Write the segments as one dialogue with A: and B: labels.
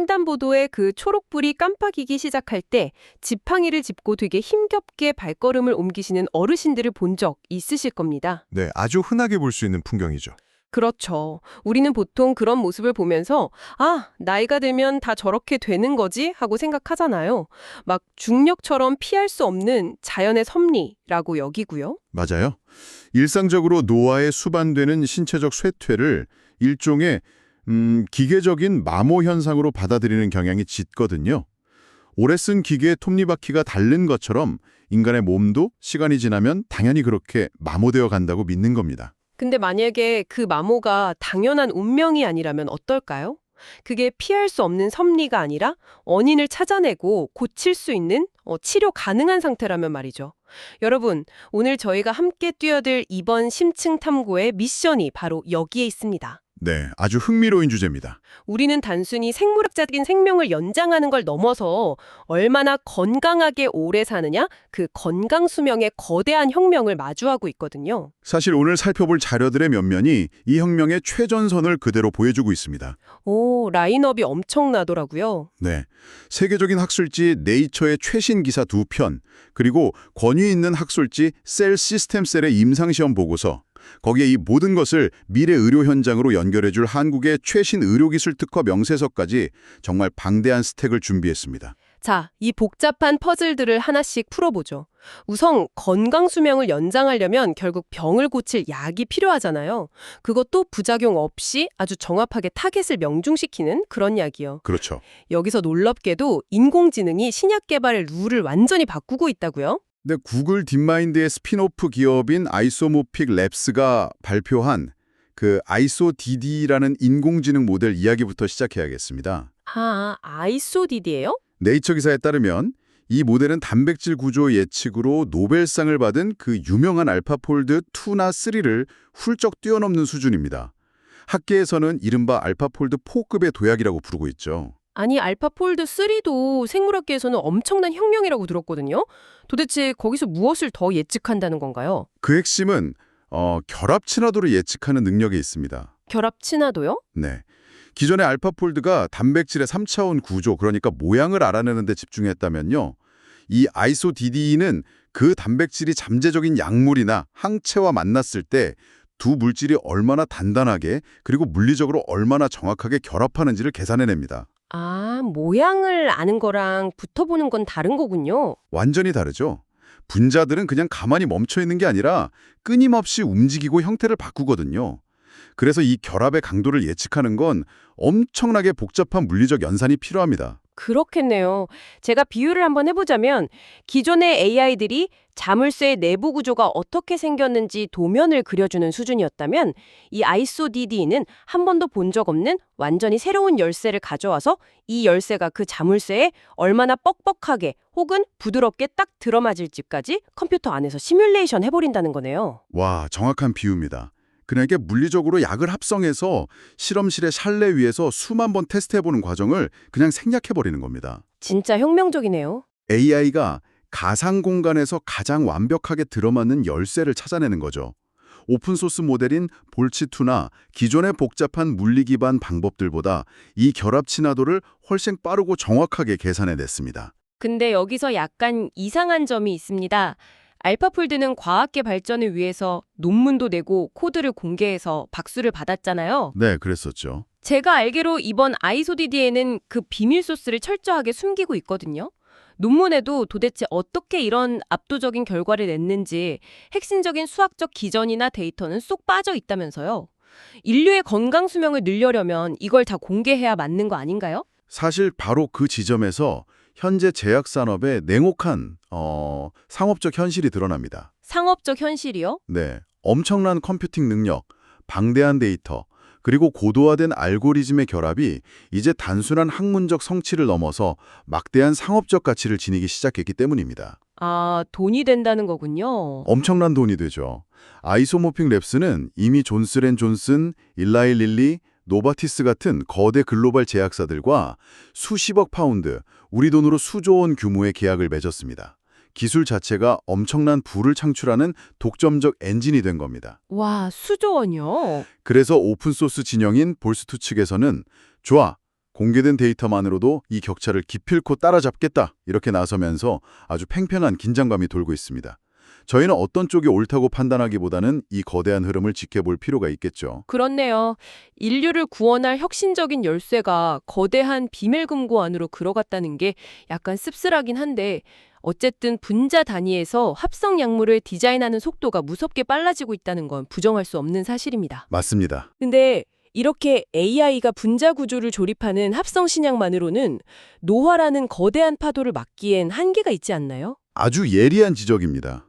A: 횡단보도에 그 초록불이 깜빡이기 시작할 때 지팡이를 짚고 되게 힘겹게 발걸음을 옮기시는 어르신들을 본 적 있으실 겁니다.
B: 네, 아주 흔하게 볼 수 있는 풍경이죠.
A: 그렇죠. 우리는 보통 그런 모습을 보면서 아, 나이가 들면 다 저렇게 되는 거지? 하고 생각하잖아요. 막 중력처럼 피할 수 없는 자연의 섭리라고 여기고요.
B: 맞아요. 일상적으로 노화에 수반되는 신체적 쇠퇴를 일종의 기계적인 마모 현상으로 받아들이는 경향이 짙거든요. 오래 쓴 기계의 톱니바퀴가 닳는 것처럼 인간의 몸도 시간이 지나면 당연히 그렇게 마모되어 간다고 믿는 겁니다.
A: 근데 만약에 그 마모가 당연한 운명이 아니라면 어떨까요? 그게 피할 수 없는 섭리가 아니라 원인을 찾아내고 고칠 수 있는 치료 가능한 상태라면 말이죠. 여러분, 오늘 저희가 함께 뛰어들 이번 심층 탐구의 미션이 바로 여기에 있습니다.
B: 네, 아주 흥미로운 주제입니다.
A: 우리는 단순히 생물학적인 생명을 연장하는 걸 넘어서 얼마나 건강하게 오래 사느냐, 그 건강 수명의 거대한 혁명을 마주하고 있거든요.
B: 사실 오늘 살펴볼 자료들의 면면이 이 혁명의 최전선을 그대로 보여주고 있습니다.
A: 오, 라인업이 엄청나더라고요.
B: 네, 세계적인 학술지 네이처의 최신 기사 2편, 그리고 권위 있는 학술지 셀 시스템 셀의 임상시험 보고서, 거기에 이 모든 것을 미래 의료 현장으로 연결해줄 한국의 최신 의료기술 특허 명세서까지 정말 방대한 스택을 준비했습니다.
A: 자, 이 복잡한 퍼즐들을 하나씩 풀어보죠. 우선 건강 수명을 연장하려면 결국 병을 고칠 약이 필요하잖아요. 그것도 부작용 없이 아주 정확하게 타겟을 명중시키는 그런 약이요.
B: 그렇죠.
A: 여기서 놀랍게도 인공지능이 신약 개발의 룰을 완전히 바꾸고 있다고요?
B: 네, 구글 딥마인드의 스핀오프 기업인 아이소모픽 랩스가 발표한 그 아이소DD라는 인공지능 모델 이야기부터 시작해야겠습니다.
A: 아, 아이소디디예요?
B: 네이처 기사에 따르면 이 모델은 단백질 구조 예측으로 노벨상을 받은 그 유명한 알파폴드 2나 3를 훌쩍 뛰어넘는 수준입니다. 학계에서는 이른바 알파폴드 4급의 도약이라고 부르고 있죠.
A: 아니, 알파폴드 3도 생물학계에서는 엄청난 혁명이라고 들었거든요. 도대체 거기서 무엇을 더 예측한다는 건가요?
B: 그 핵심은 결합 친화도를 예측하는 능력에 있습니다.
A: 결합 친화도요?
B: 네. 기존의 알파폴드가 단백질의 3차원 구조, 그러니까 모양을 알아내는 데 집중했다면요. 이 아이소DD는 그 단백질이 잠재적인 약물이나 항체와 만났을 때 두 물질이 얼마나 단단하게 그리고 물리적으로 얼마나 정확하게 결합하는지를 계산해냅니다.
A: 아, 모양을 아는 거랑 붙어보는 건 다른 거군요.
B: 완전히 다르죠. 분자들은 그냥 가만히 멈춰 있는 게 아니라 끊임없이 움직이고 형태를 바꾸거든요. 그래서 이 결합의 강도를 예측하는 건 엄청나게 복잡한 물리적 연산이 필요합니다.
A: 그렇겠네요. 제가 비유를 한번 해보자면 기존의 AI들이 자물쇠의 내부 구조가 어떻게 생겼는지 도면을 그려주는 수준이었다면 이 아이소DD는 한 번도 본 적 없는 완전히 새로운 열쇠를 가져와서 이 열쇠가 그 자물쇠에 얼마나 뻑뻑하게 혹은 부드럽게 딱 들어맞을지까지 컴퓨터 안에서 시뮬레이션 해버린다는 거네요.
B: 와, 정확한 비유입니다. 그러니까 물리적으로 약을 합성해서 실험실의 샬레 위에서 수만 번 테스트해보는 과정을 그냥 생략해버리는 겁니다.
A: 진짜 혁명적이네요.
B: AI가 가상 공간에서 가장 완벽하게 들어맞는 열쇠를 찾아내는 거죠. 오픈소스 모델인 볼치2나 기존의 복잡한 물리 기반 방법들보다 이 결합 친화도를 훨씬 빠르고 정확하게 계산해냈습니다.
A: 근데 여기서 약간 이상한 점이 있습니다. 알파폴드는 과학계 발전을 위해서 논문도 내고 코드를 공개해서 박수를 받았잖아요.
B: 네, 그랬었죠.
A: 제가 알기로 이번 아이소디디에는 그 비밀 소스를 철저하게 숨기고 있거든요. 논문에도 도대체 어떻게 이런 압도적인 결과를 냈는지 핵심적인 수학적 기전이나 데이터는 쏙 빠져 있다면서요. 인류의 건강 수명을 늘려려면 이걸 다 공개해야 맞는 거 아닌가요?
B: 사실 바로 그 지점에서 현재 제약산업의 냉혹한 상업적 현실이 드러납니다.
A: 상업적 현실이요?
B: 네, 엄청난 컴퓨팅 능력, 방대한 데이터, 그리고 고도화된 알고리즘의 결합이 이제 단순한 학문적 성취를 넘어서 막대한 상업적 가치를 지니기 시작했기 때문입니다.
A: 아, 돈이 된다는 거군요.
B: 엄청난 돈이 되죠. 아이소모픽 랩스는 이미 존스앤존슨, 일라이 릴리, 노바티스 같은 거대 글로벌 제약사들과 수십억 파운드, 우리 돈으로 수조 원 규모의 계약을 맺었습니다. 기술 자체가 엄청난 부를 창출하는 독점적 엔진이 된 겁니다.
A: 와, 수조 원이요?
B: 그래서 오픈소스 진영인 볼스투 측에서는 좋아, 공개된 데이터만으로도 이 격차를 기필코 따라잡겠다 이렇게 나서면서 아주 팽팽한 긴장감이 돌고 있습니다. 저희는 어떤 쪽이 옳다고 판단하기보다는 이 거대한 흐름을 지켜볼 필요가 있겠죠.
A: 그렇네요. 인류를 구원할 혁신적인 열쇠가 거대한 비밀금고 안으로 들어갔다는 게 약간 씁쓸하긴 한데 어쨌든 분자 단위에서 합성 약물을 디자인하는 속도가 무섭게 빨라지고 있다는 건 부정할 수 없는 사실입니다.
B: 맞습니다.
A: 근데 이렇게 AI가 분자 구조를 조립하는 합성 신약만으로는 노화라는 거대한 파도를 막기엔 한계가 있지 않나요?
B: 아주 예리한 지적입니다.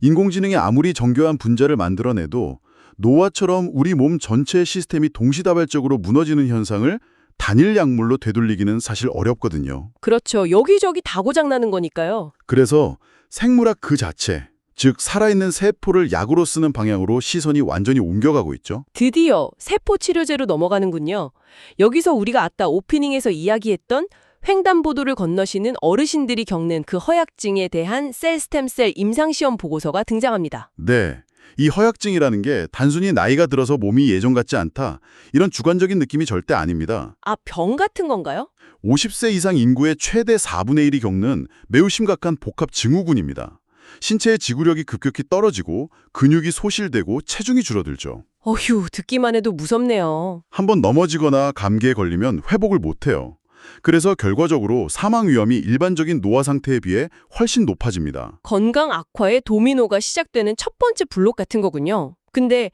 B: 인공지능이 아무리 정교한 분자를 만들어내도 노화처럼 우리 몸 전체의 시스템이 동시다발적으로 무너지는 현상을 단일 약물로 되돌리기는 사실 어렵거든요.
A: 그렇죠. 여기저기 다 고장나는 거니까요.
B: 그래서 생물학 그 자체, 즉 살아있는 세포를 약으로 쓰는 방향으로 시선이 완전히 옮겨가고 있죠.
A: 드디어 세포 치료제로 넘어가는군요. 여기서 우리가 아까 오프닝에서 이야기했던 횡단보도를 건너시는 어르신들이 겪는 그 허약증에 대한 셀 스템셀 임상시험 보고서가 등장합니다.
B: 네. 이 허약증이라는 게 단순히 나이가 들어서 몸이 예전 같지 않다, 이런 주관적인 느낌이 절대 아닙니다.
A: 아, 병 같은 건가요?
B: 50세 이상 인구의 최대 4분의 1이 겪는 매우 심각한 복합 증후군입니다. 신체의 지구력이 급격히 떨어지고 근육이 소실되고 체중이 줄어들죠.
A: 어휴, 듣기만 해도 무섭네요.
B: 한번 넘어지거나 감기에 걸리면 회복을 못해요. 그래서 결과적으로 사망 위험이 일반적인 노화 상태에 비해 훨씬 높아집니다.
A: 건강 악화의 도미노가 시작되는 첫 번째 블록 같은 거군요. 근데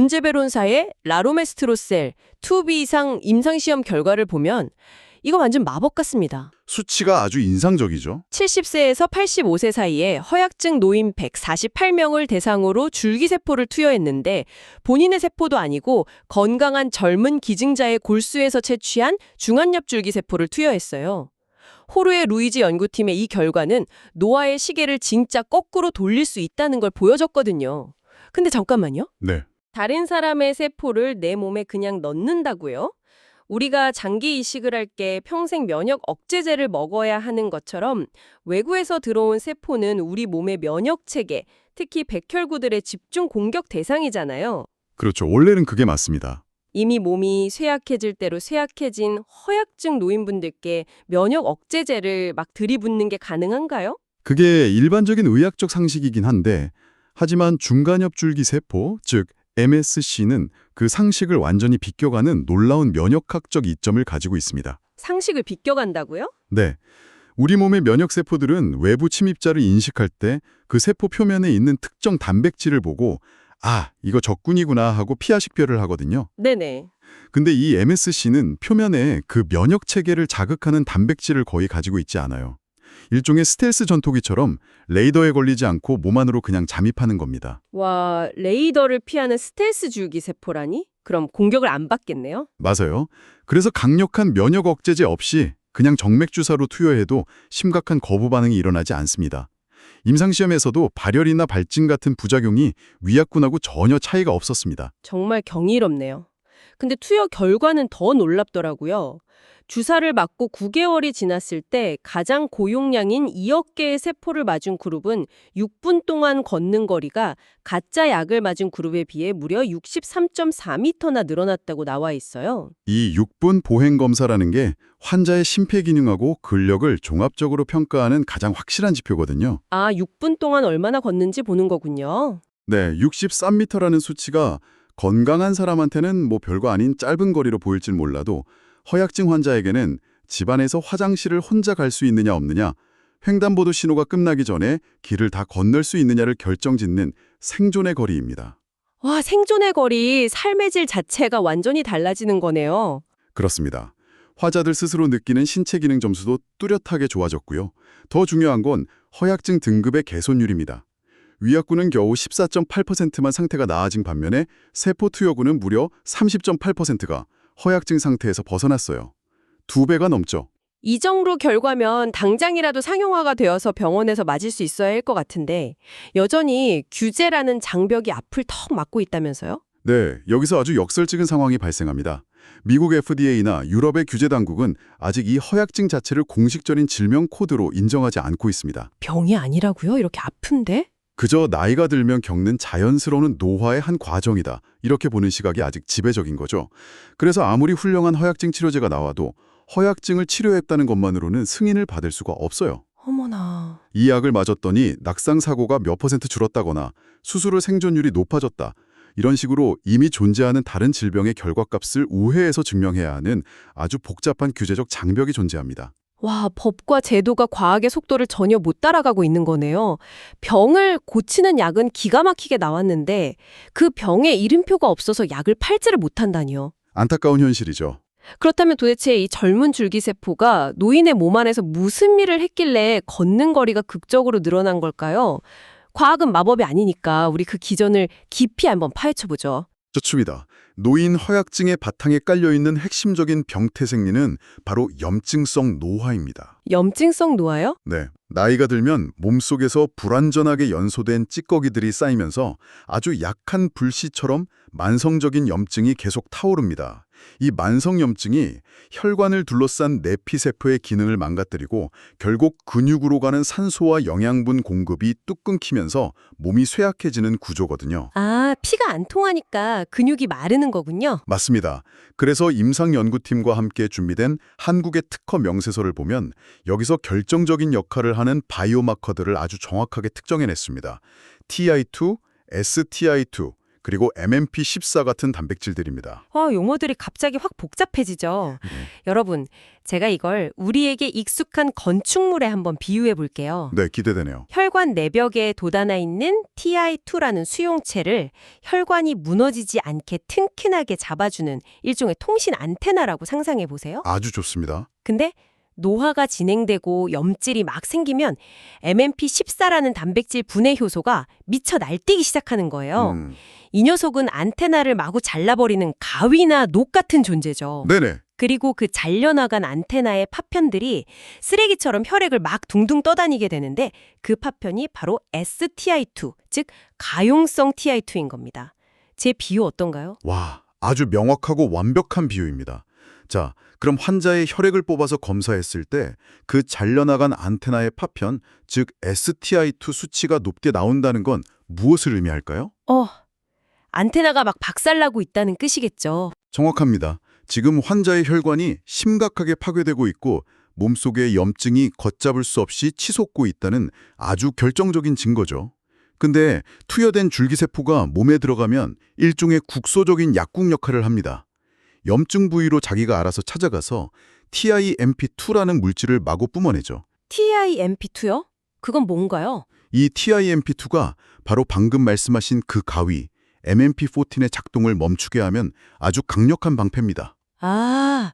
A: 론제베론사의 라로메스트로셀 2B 이상 임상시험 결과를 보면 이거 완전 마법 같습니다.
B: 수치가 아주 인상적이죠.
A: 70세에서 85세 사이에 허약증 노인 148명을 대상으로 줄기세포를 투여했는데 본인의 세포도 아니고 건강한 젊은 기증자의 골수에서 채취한 중한엽줄기세포를 투여했어요. 호르의 루이지 연구팀의 이 결과는 노화의 시계를 진짜 거꾸로 돌릴 수 있다는 걸 보여줬거든요. 근데 잠깐만요.
B: 네.
A: 다른 사람의 세포를 내 몸에 그냥 넣는다고요? 우리가 장기 이식을 할 게 평생 면역 억제제를 먹어야 하는 것처럼 외부에서 들어온 세포는 우리 몸의 면역 체계, 특히 백혈구들의 집중 공격 대상이잖아요.
B: 그렇죠. 원래는 그게 맞습니다.
A: 이미 몸이 쇠약해질 대로 쇠약해진 허약증 노인분들께 면역 억제제를 막 들이붓는 게 가능한가요?
B: 그게 일반적인 의학적 상식이긴 한데, 하지만 중간엽줄기 세포, 즉 MSC는 그 상식을 완전히 비껴가는 놀라운 면역학적 이점을 가지고 있습니다.
A: 상식을 비껴간다고요?
B: 네. 우리 몸의 면역세포들은 외부 침입자를 인식할 때 그 세포 표면에 있는 특정 단백질을 보고 아, 이거 적군이구나 하고 피하식별을 하거든요.
A: 네네.
B: 근데 이 MSC는 표면에 그 면역 체계를 자극하는 단백질을 거의 가지고 있지 않아요. 일종의 스텔스 전투기처럼 레이더에 걸리지 않고 몸 안으로 그냥 잠입하는 겁니다.
A: 와, 레이더를 피하는 스텔스 줄기세포라니? 그럼 공격을 안 받겠네요?
B: 맞아요. 그래서 강력한 면역 억제제 없이 그냥 정맥 주사로 투여해도 심각한 거부 반응이 일어나지 않습니다. 임상시험에서도 발열이나 발진 같은 부작용이 위약군하고 전혀 차이가 없었습니다.
A: 정말 경이롭네요. 근데 투여 결과는 더 놀랍더라고요. 주사를 맞고 9개월이 지났을 때 가장 고용량인 2억 개의 세포를 맞은 그룹은 6분 동안 걷는 거리가 가짜 약을 맞은 그룹에 비해 무려 63.4m나 늘어났다고 나와 있어요.
B: 이 6분 보행 검사라는 게 환자의 심폐기능하고 근력을 종합적으로 평가하는 가장 확실한 지표거든요.
A: 아, 6분 동안 얼마나 걷는지 보는 거군요.
B: 네, 63m라는 수치가 건강한 사람한테는 뭐 별거 아닌 짧은 거리로 보일진 몰라도 허약증 환자에게는 집안에서 화장실을 혼자 갈 수 있느냐 없느냐, 횡단보도 신호가 끝나기 전에 길을 다 건널 수 있느냐를 결정짓는 생존의 거리입니다.
A: 와, 생존의 거리, 삶의 질 자체가 완전히 달라지는 거네요.
B: 그렇습니다. 환자들 스스로 느끼는 신체 기능 점수도 뚜렷하게 좋아졌고요. 더 중요한 건 허약증 등급의 개선율입니다. 위약군은 겨우 14.8%만 상태가 나아진 반면에 세포 투여군은 무려 30.8%가 허약증 상태에서 벗어났어요. 2배가 넘죠.
A: 이 정도 결과면 당장이라도 상용화가 되어서 병원에서 맞을 수 있어야 할 것 같은데 여전히 규제라는 장벽이 앞을 턱 막고 있다면서요?
B: 네, 여기서 아주 역설적인 상황이 발생합니다. 미국 FDA나 유럽의 규제 당국은 아직 이 허약증 자체를 공식적인 질병 코드로 인정하지 않고 있습니다.
A: 병이 아니라고요? 이렇게 아픈데?
B: 그저 나이가 들면 겪는 자연스러운 노화의 한 과정이다. 이렇게 보는 시각이 아직 지배적인 거죠. 그래서 아무리 훌륭한 허약증 치료제가 나와도 허약증을 치료했다는 것만으로는 승인을 받을 수가 없어요.
A: 어머나.
B: 이 약을 맞았더니 낙상 사고가 몇 퍼센트 줄었다거나 수술 후 생존율이 높아졌다. 이런 식으로 이미 존재하는 다른 질병의 결과값을 우회해서 증명해야 하는 아주 복잡한 규제적 장벽이 존재합니다.
A: 와, 법과 제도가 과학의 속도를 전혀 못 따라가고 있는 거네요. 병을 고치는 약은 기가 막히게 나왔는데 그 병에 이름표가 없어서 약을 팔지를 못한다니요.
B: 안타까운 현실이죠.
A: 그렇다면 도대체 이 젊은 줄기세포가 노인의 몸 안에서 무슨 일을 했길래 걷는 거리가 극적으로 늘어난 걸까요? 과학은 마법이 아니니까 우리 그 기전을 깊이 한번 파헤쳐보죠.
B: 좋습니다. 노인 허약증의 바탕에 깔려있는 핵심적인 병태 생리는 바로 염증성 노화입니다.
A: 염증성 노화요?
B: 네, 나이가 들면 몸속에서 불완전하게 연소된 찌꺼기들이 쌓이면서 아주 약한 불씨처럼 만성적인 염증이 계속 타오릅니다. 이 만성염증이 혈관을 둘러싼 내피세포의 기능을 망가뜨리고 결국 근육으로 가는 산소와 영양분 공급이 뚝 끊기면서 몸이 쇠약해지는 구조거든요.
A: 아, 피가 안 통하니까 근육이 마르는 거군요.
B: 맞습니다. 그래서 임상연구팀과 함께 준비된 한국의 특허 명세서를 보면 여기서 결정적인 역할을 하는 바이오마커들을 아주 정확하게 특정해냈습니다. TI2, STI2, 그리고 MMP14 같은 단백질들입니다.
A: 용어들이 갑자기 확 복잡해지죠. 여러분, 제가 이걸 우리에게 익숙한 건축물에 한번 비유해 볼게요.
B: 네, 기대되네요.
A: 혈관 내벽에 돋아나 있는 TI2라는 수용체를 혈관이 무너지지 않게 튼튼하게 잡아주는 일종의 통신 안테나라고 상상해 보세요.
B: 아주 좋습니다.
A: 근데 노화가 진행되고 염질이 막 생기면 MMP14라는 단백질 분해 효소가 미쳐 날뛰기 시작하는 거예요. 이 녀석은 안테나를 마구 잘라버리는 가위나 녹 같은 존재죠.
B: 네네.
A: 그리고 그 잘려나간 안테나의 파편들이 쓰레기처럼 혈액을 막 둥둥 떠다니게 되는데 그 파편이 바로 STI2, 즉 가용성 TI2인 겁니다. 제 비유 어떤가요?
B: 와, 아주 명확하고 완벽한 비유입니다. 자, 그럼 환자의 혈액을 뽑아서 검사했을 때 그 잘려나간 안테나의 파편, 즉 STI2 수치가 높게 나온다는 건 무엇을 의미할까요?
A: 안테나가 막 박살나고 있다는 뜻이겠죠.
B: 정확합니다. 지금 환자의 혈관이 심각하게 파괴되고 있고 몸속의 염증이 걷잡을 수 없이 치솟고 있다는 아주 결정적인 증거죠. 근데 투여된 줄기세포가 몸에 들어가면 일종의 국소적인 약국 역할을 합니다. 염증 부위로 자기가 알아서 찾아가서 TIMP2라는 물질을 마구 뿜어내죠.
A: TIMP2요? 그건 뭔가요?
B: 이 TIMP2가 바로 방금 말씀하신 그 가위, MMP14의 작동을 멈추게 하면 아주 강력한 방패입니다.
A: 아,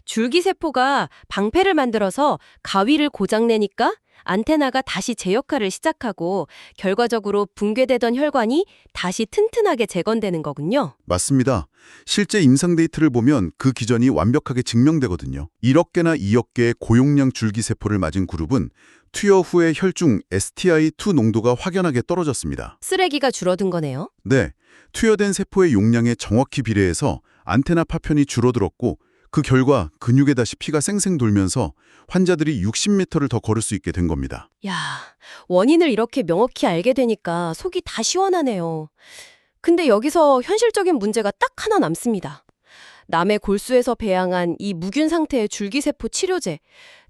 A: 줄기세포가 방패를 만들어서 가위를 고장내니까 안테나가 다시 제 역할을 시작하고 결과적으로 붕괴되던 혈관이 다시 튼튼하게 재건되는 거군요.
B: 맞습니다. 실제 임상 데이터를 보면 그 기전이 완벽하게 증명되거든요. 1억 개나 2억 개의 고용량 줄기세포를 맞은 그룹은 투여 후에 혈중 STI2 농도가 확연하게 떨어졌습니다.
A: 쓰레기가 줄어든 거네요.
B: 네, 투여된 세포의 용량에 정확히 비례해서 안테나 파편이 줄어들었고 그 결과 근육에 다시 피가 쌩쌩 돌면서 환자들이 60m를 더 걸을 수 있게 된 겁니다.
A: 야, 원인을 이렇게 명확히 알게 되니까 속이 다 시원하네요. 근데 여기서 현실적인 문제가 딱 하나 남습니다. 남의 골수에서 배양한 이 무균 상태의 줄기세포 치료제.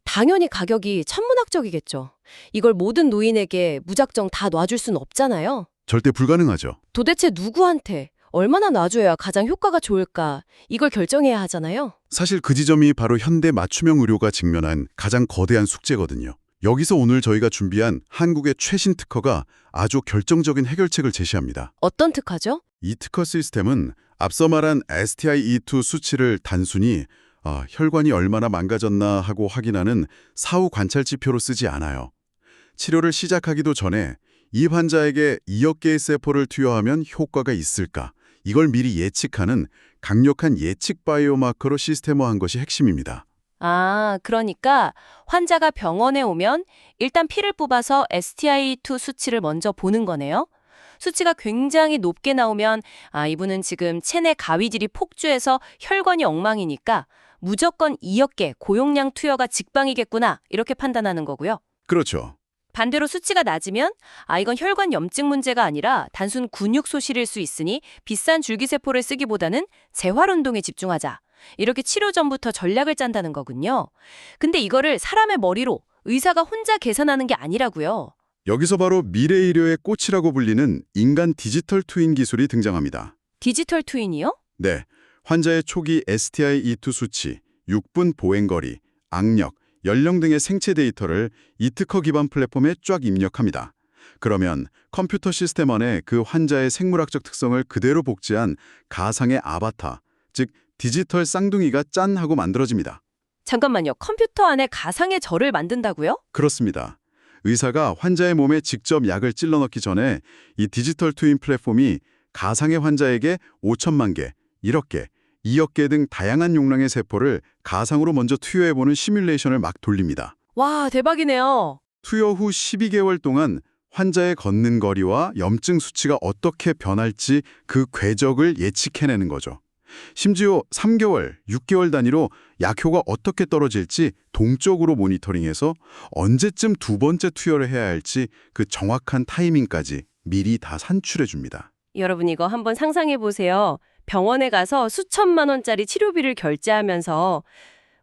A: 당연히 가격이 천문학적이겠죠. 이걸 모든 노인에게 무작정 다 놔줄 순 없잖아요.
B: 절대 불가능하죠.
A: 도대체 누구한테 얼마나 놔줘야 가장 효과가 좋을까 이걸 결정해야 하잖아요.
B: 사실 그 지점이 바로 현대 맞춤형 의료가 직면한 가장 거대한 숙제거든요. 여기서 오늘 저희가 준비한 한국의 최신 특허가 아주 결정적인 해결책을 제시합니다.
A: 어떤 특허죠?
B: 이 특허 시스템은 앞서 말한 STI2 수치를 단순히 혈관이 얼마나 망가졌나 하고 확인하는 사후 관찰 지표로 쓰지 않아요. 치료를 시작하기도 전에 이 환자에게 2억 개의 세포를 투여하면 효과가 있을까? 이걸 미리 예측하는 강력한 예측 바이오마커로 시스템화한 것이 핵심입니다.
A: 아, 그러니까 환자가 병원에 오면 일단 피를 뽑아서 STI2 수치를 먼저 보는 거네요. 수치가 굉장히 높게 나오면 이분은 지금 체내 가위질이 폭주해서 혈관이 엉망이니까 무조건 2억 개 고용량 투여가 직방이겠구나 이렇게 판단하는 거고요.
B: 그렇죠.
A: 반대로 수치가 낮으면 이건 혈관 염증 문제가 아니라 단순 근육 소실일 수 있으니 비싼 줄기세포를 쓰기보다는 재활운동에 집중하자.
C: 이렇게 치료 전부터 전략을 짠다는 거군요. 근데 이거를 사람의 머리로 의사가 혼자 계산하는 게 아니라고요.
B: 여기서 바로 미래 의료의 꽃이라고 불리는 인간 디지털 트윈 기술이 등장합니다.
C: 디지털 트윈이요?
B: 네, 환자의 초기 STI-E2 수치, 6분 보행거리, 악력, 연령 등의 생체 데이터를 이 특허 기반 플랫폼에 쫙 입력합니다. 그러면 컴퓨터 시스템 안에 그 환자의 생물학적 특성을 그대로 복제한 가상의 아바타, 즉 디지털 쌍둥이가 짠 하고 만들어집니다.
C: 잠깐만요. 컴퓨터 안에 가상의 저를 만든다고요?
B: 그렇습니다. 의사가 환자의 몸에 직접 약을 찔러 넣기 전에 이 디지털 트윈 플랫폼이 가상의 환자에게 5천만 개, 1억 개, 2억 개 등 다양한 용량의 세포를 가상으로 먼저 투여해보는 시뮬레이션을 막 돌립니다.
C: 와, 대박이네요.
B: 투여 후 12개월 동안 환자의 걷는 거리와 염증 수치가 어떻게 변할지 그 궤적을 예측해내는 거죠. 심지어 3개월, 6개월 단위로 약효가 어떻게 떨어질지 동적으로 모니터링해서 언제쯤 두 번째 투여를 해야 할지 그 정확한 타이밍까지 미리 다 산출해 줍니다.
A: 여러분 이거 한번 상상해 보세요. 병원에 가서 수천만 원짜리 치료비를 결제하면서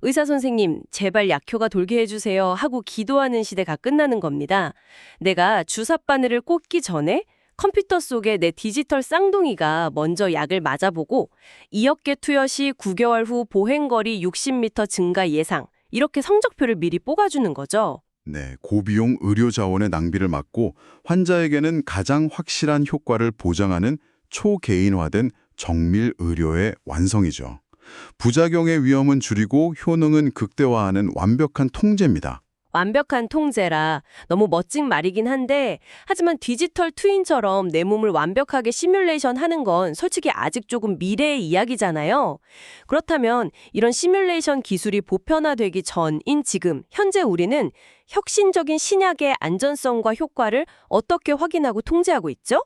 A: 의사 선생님, 제발 약효가 돌게 해주세요 하고 기도하는 시대가 끝나는 겁니다. 내가 주사 바늘을 꽂기 전에 컴퓨터 속에 내 디지털 쌍둥이가 먼저 약을 맞아보고 2억 개 투여 시 9개월 후 보행거리 60m 증가 예상, 이렇게 성적표를 미리 뽑아주는 거죠.
B: 네, 고비용 의료 자원의 낭비를 막고 환자에게는 가장 확실한 효과를 보장하는 초개인화된 정밀 의료의 완성이죠. 부작용의 위험은 줄이고 효능은 극대화하는 완벽한 통제입니다.
A: 완벽한 통제라 너무 멋진 말이긴 한데 하지만 디지털 트윈처럼 내 몸을 완벽하게 시뮬레이션 하는 건 솔직히 아직 조금 미래의 이야기잖아요. 그렇다면 이런 시뮬레이션 기술이 보편화되기 전인 지금 현재 우리는 혁신적인 신약의 안전성과 효과를 어떻게 확인하고 통제하고 있죠?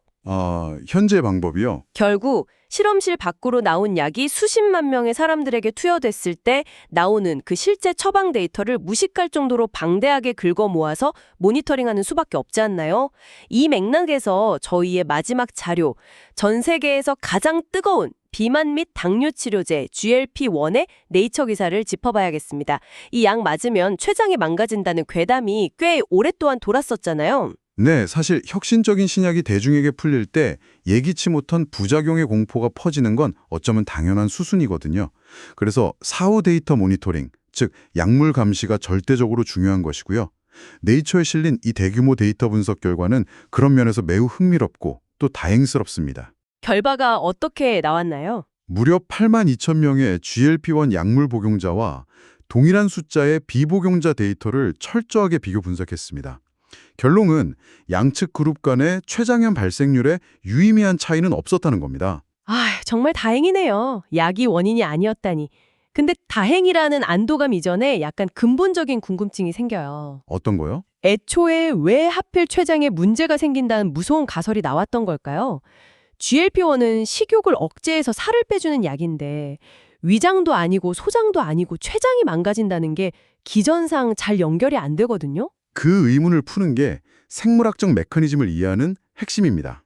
B: 현재 방법이요?
A: 결국 실험실 밖으로 나온 약이 수십만 명의 사람들에게 투여됐을 때 나오는 그 실제 처방 데이터를 무식할 정도로 방대하게 긁어 모아서 모니터링하는 수밖에 없지 않나요? 이 맥락에서 저희의 마지막 자료, 전 세계에서 가장 뜨거운 비만 및 당뇨 치료제 GLP-1의 네이처 기사를 짚어봐야겠습니다. 이 약 맞으면 췌장이 망가진다는 괴담이 꽤 오랫동안 돌았었잖아요.
B: 네, 사실 혁신적인 신약이 대중에게 풀릴 때 예기치 못한 부작용의 공포가 퍼지는 건 어쩌면 당연한 수순이거든요. 그래서 사후 데이터 모니터링, 즉 약물 감시가 절대적으로 중요한 것이고요. 네이처에 실린 이 대규모 데이터 분석 결과는 그런 면에서 매우 흥미롭고 또 다행스럽습니다.
A: 결과가 어떻게 나왔나요?
B: 무려 8만 2천 명의 GLP-1 약물 복용자와 동일한 숫자의 비복용자 데이터를 철저하게 비교 분석했습니다. 결론은 양측 그룹 간의 췌장염 발생률에 유의미한 차이는 없었다는 겁니다.
A: 정말 다행이네요. 약이 원인이 아니었다니. 근데 다행이라는 안도감 이전에 약간 근본적인 궁금증이 생겨요.
B: 어떤 거요?
A: 애초에 왜 하필 췌장에 문제가 생긴다는 무서운 가설이 나왔던 걸까요? GLP-1은 식욕을 억제해서 살을 빼주는 약인데 위장도 아니고 소장도 아니고 췌장이 망가진다는 게 기전상 잘 연결이 안 되거든요.
B: 그 의문을 푸는 게 생물학적 메커니즘을 이해하는 핵심입니다.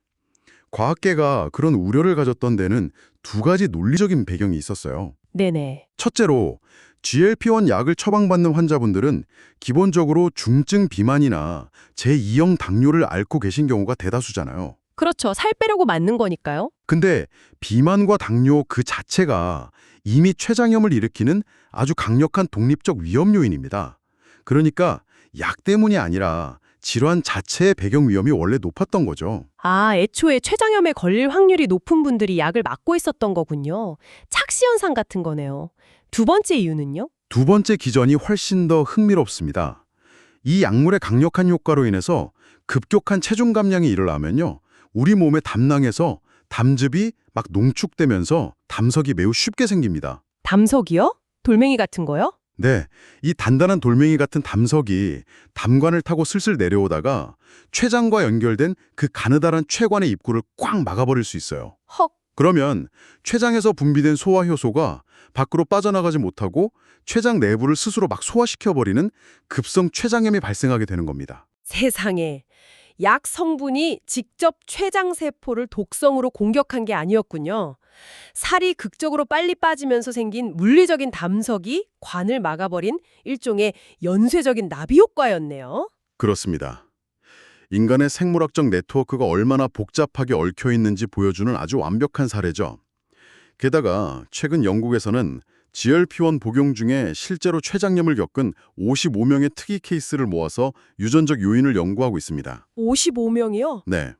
B: 과학계가 그런 우려를 가졌던 데는 두 가지 논리적인 배경이 있었어요.
A: 네네.
B: 첫째로 GLP-1 약을 처방받는 환자분들은 기본적으로 중증 비만이나 제2형 당뇨를 앓고 계신 경우가 대다수잖아요.
A: 그렇죠. 살 빼려고 맞는 거니까요.
B: 근데 비만과 당뇨 그 자체가 이미 췌장염을 일으키는 아주 강력한 독립적 위험 요인입니다. 그러니까 약 때문이 아니라 질환 자체의 배경 위험이 원래 높았던 거죠.
A: 애초에 췌장염에 걸릴 확률이 높은 분들이 약을 맞고 있었던 거군요. 착시 현상 같은 거네요. 두 번째 이유는요?
B: 두 번째 기전이 훨씬 더 흥미롭습니다. 이 약물의 강력한 효과로 인해서 급격한 체중 감량이 일어나면요. 우리 몸의 담낭에서 담즙이 막 농축되면서 담석이 매우 쉽게 생깁니다.
A: 담석이요? 돌멩이 같은 거요?
B: 네, 이 단단한 돌멩이 같은 담석이 담관을 타고 슬슬 내려오다가 췌장과 연결된 그 가느다란 췌관의 입구를 꽉 막아버릴 수 있어요.
A: 헉.
B: 그러면 췌장에서 분비된 소화효소가 밖으로 빠져나가지 못하고 췌장 내부를 스스로 막 소화시켜버리는 급성 췌장염이 발생하게 되는 겁니다.
A: 세상에. 약 성분이 직접 췌장 세포를 독성으로 공격한 게 아니었군요. 살이 극적으로 빨리 빠지면서 생긴 물리적인 담석이 관을 막아버린 일종의 연쇄적인 나비 효과였네요.
B: 그렇습니다. 인간의 생물학적 네트워크가 얼마나 복잡하게 얽혀 있는지 보여주는 아주 완벽한 사례죠. 게다가 최근 영국에서는 GLP-1 복용 중에 실제로 췌장염을 겪은 55명의 특이 케이스를 모아서 유전적 요인을 연구하고 있습니다.
A: 55명이요?
B: 네.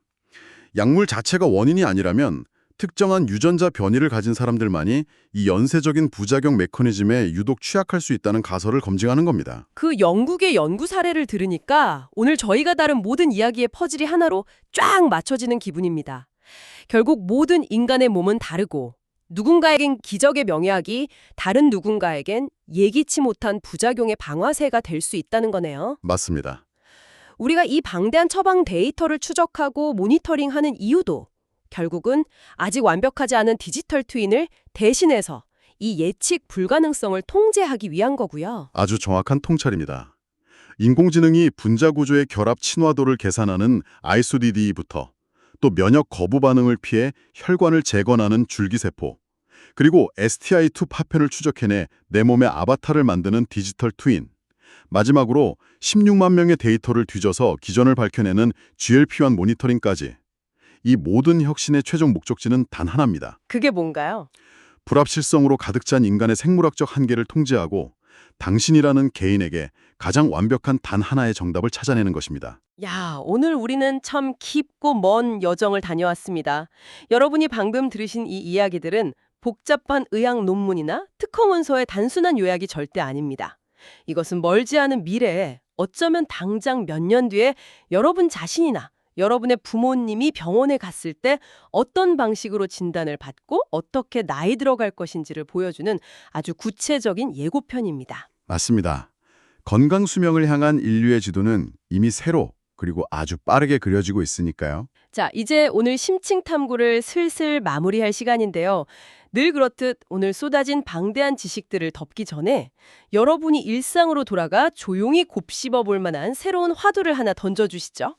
B: 약물 자체가 원인이 아니라면 특정한 유전자 변이를 가진 사람들만이 이 연쇄적인 부작용 메커니즘에 유독 취약할 수 있다는 가설을 검증하는 겁니다.
A: 그 영국의 연구 사례를 들으니까 오늘 저희가 다룬 모든 이야기의 퍼즐이 하나로 쫙 맞춰지는 기분입니다. 결국 모든 인간의 몸은 다르고 누군가에겐 기적의 명약이 다른 누군가에겐 예기치 못한 부작용의 방아쇠가 될 수 있다는 거네요.
B: 맞습니다.
A: 우리가 이 방대한 처방 데이터를 추적하고 모니터링하는 이유도 결국은 아직 완벽하지 않은 디지털 트윈을 대신해서 이 예측 불가능성을 통제하기 위한 거고요.
B: 아주 정확한 통찰입니다. 인공지능이 분자 구조의 결합 친화도를 계산하는 ISODD부터 또 면역 거부 반응을 피해 혈관을 재건하는 줄기세포, 그리고 STI2 파편을 추적해내 내 몸의 아바타를 만드는 디지털 트윈, 마지막으로 16만 명의 데이터를 뒤져서 기전을 밝혀내는 GLP-1 모니터링까지 이 모든 혁신의 최종 목적지는 단 하나입니다.
A: 그게 뭔가요?
B: 불합실성으로 가득 찬 인간의 생물학적 한계를 통제하고 당신이라는 개인에게 가장 완벽한 단 하나의 정답을 찾아내는 것입니다.
A: 야, 오늘 우리는 참 깊고 먼 여정을 다녀왔습니다. 여러분이 방금 들으신 이 이야기들은 복잡한 의학 논문이나 특허 문서의 단순한 요약이 절대 아닙니다. 이것은 멀지 않은 미래에 어쩌면 당장 몇 년 뒤에 여러분 자신이나 여러분의 부모님이 병원에 갔을 때 어떤 방식으로 진단을 받고 어떻게 나이 들어갈 것인지를 보여주는 아주 구체적인 예고편입니다.
B: 맞습니다. 건강 수명을 향한 인류의 지도는 이미 새로 그리고 아주 빠르게 그려지고 있으니까요.
A: 자, 이제 오늘 심층 탐구를 슬슬 마무리할 시간인데요. 늘 그렇듯 오늘 쏟아진 방대한 지식들을 덮기 전에 여러분이 일상으로 돌아가 조용히 곱씹어 볼 만한 새로운 화두를 하나 던져주시죠.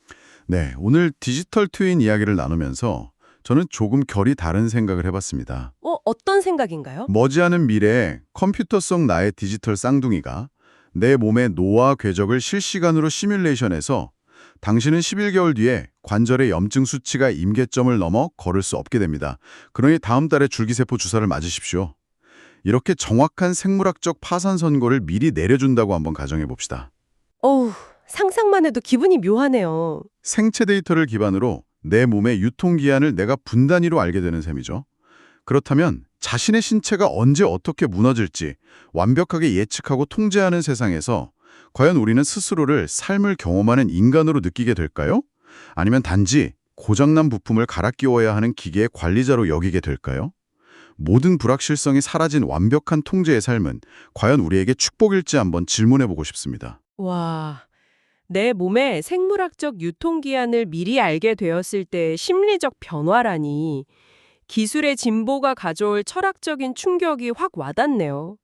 B: 네, 오늘 디지털 트윈 이야기를 나누면서 저는 조금 결이 다른 생각을 해봤습니다.
A: 어떤 생각인가요?
B: 머지않은 미래에 컴퓨터성 나의 디지털 쌍둥이가 내 몸의 노화 궤적을 실시간으로 시뮬레이션해서 당신은 11개월 뒤에 관절의 염증 수치가 임계점을 넘어 걸을 수 없게 됩니다. 그러니 다음 달에 줄기세포 주사를 맞으십시오. 이렇게 정확한 생물학적 파산 선고를 미리 내려준다고 한번 가정해 봅시다.
A: 어우, 상상만 해도 기분이 묘하네요.
B: 생체 데이터를 기반으로 내 몸의 유통기한을 내가 분단위로 알게 되는 셈이죠. 그렇다면 자신의 신체가 언제 어떻게 무너질지 완벽하게 예측하고 통제하는 세상에서 과연 우리는 스스로를 삶을 경험하는 인간으로 느끼게 될까요? 아니면 단지 고장난 부품을 갈아 끼워야 하는 기계의 관리자로 여기게 될까요? 모든 불확실성이 사라진 완벽한 통제의 삶은 과연 우리에게 축복일지 한번 질문해보고 싶습니다.
A: 와, 내 몸의 생물학적 유통기한을 미리 알게 되었을 때의 심리적 변화라니 기술의 진보가 가져올 철학적인 충격이 확 와닿네요.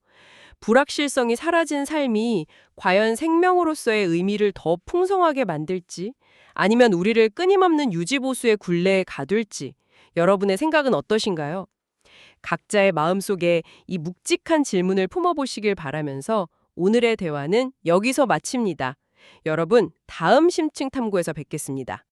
A: 불확실성이 사라진 삶이 과연 생명으로서의 의미를 더 풍성하게 만들지 아니면 우리를 끊임없는 유지보수의 굴레에 가둘지 여러분의 생각은 어떠신가요? 각자의 마음속에 이 묵직한 질문을 품어보시길 바라면서 오늘의 대화는 여기서 마칩니다. 여러분, 다음 심층 탐구에서 뵙겠습니다.